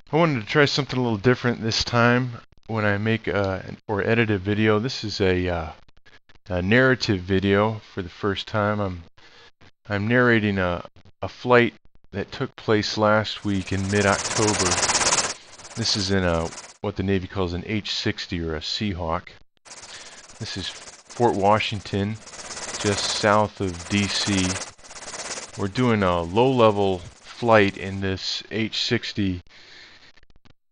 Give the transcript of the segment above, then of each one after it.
I wanted to try something a little different this time when I make or edit a video. This is a narrative video for the first time. I'm narrating a flight that took place last week in mid-October. This is in what the Navy calls an H-60 or a Seahawk. This is Fort Washington, just south of D.C. We're doing a low-level flight in this H-60,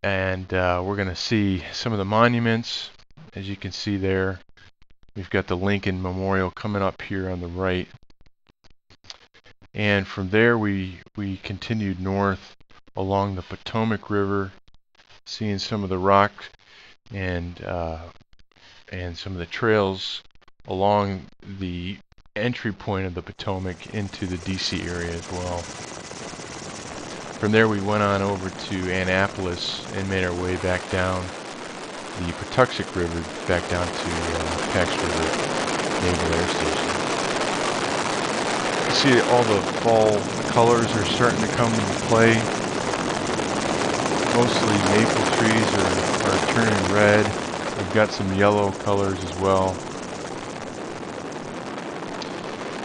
and we're going to see some of the monuments. As you can see there, we've got the Lincoln Memorial coming up here on the right. And from there we continued north along the Potomac River, seeing some of the rock and some of the trails along the entry point of the Potomac into the DC area as well. From there we went on over to Annapolis and made our way back down the Patuxent River back down to Pax River Naval Air Station. You see all the fall colors are starting to come into play. Mostly maple trees are turning red. We've got some yellow colors as well.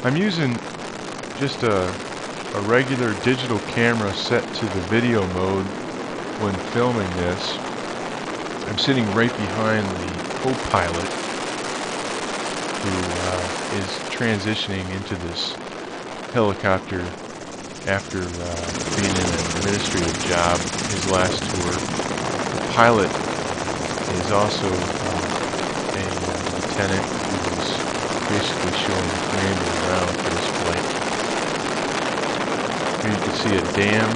I'm using just a regular digital camera set to the video mode when filming this. I'm sitting right behind the co-pilot who is transitioning into this helicopter after being in an administrative job his last tour. The pilot is also a lieutenant who was basically showing the commander around for this flight. Here you can see a dam,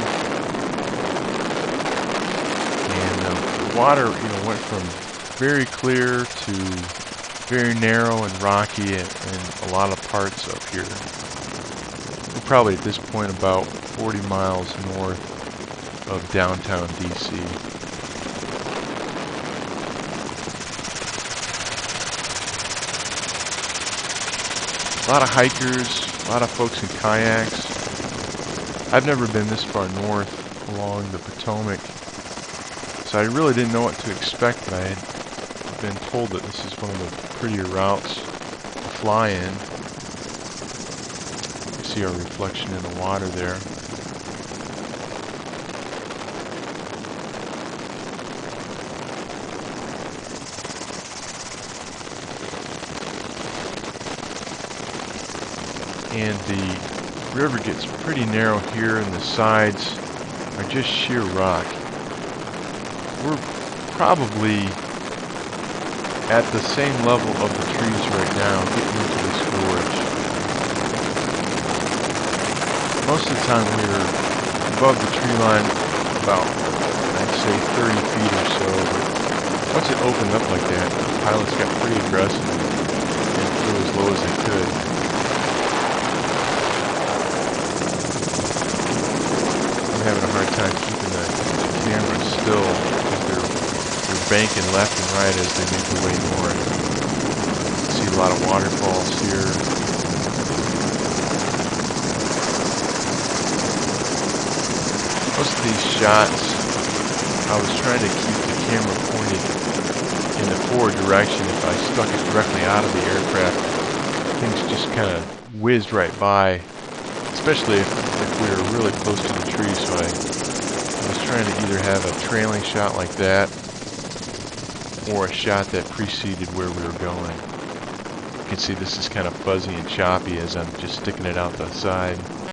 and the water, went from very clear to very narrow and rocky in a lot of parts up here. We're probably at this point about 40 miles north of downtown DC. A lot of hikers, a lot of folks in kayaks. I've never been this far north along the Potomac, so I really didn't know what to expect, but I had been told that this is one of the prettier routes to fly in. You see our reflection in the water there. And the river gets pretty narrow here, and the sides are just sheer rock. We're probably at the same level of the trees right now, getting into this gorge. Most of the time we're above the tree line about, I'd say, 30 feet or so, but once it opened up like that, the pilots got pretty aggressive and flew as low as they could. Having a hard time keeping the camera still because they're banking left and right as they make their way north. You see a lot of waterfalls here. Most of these shots, I was trying to keep the camera pointed in the forward direction. If I stuck it directly out of the aircraft, things just kind of whizzed right by. Especially if we were really close to the tree, so I was trying to either have a trailing shot like that or a shot that preceded where we were going. You can see this is kind of fuzzy and choppy as I'm just sticking it out the side.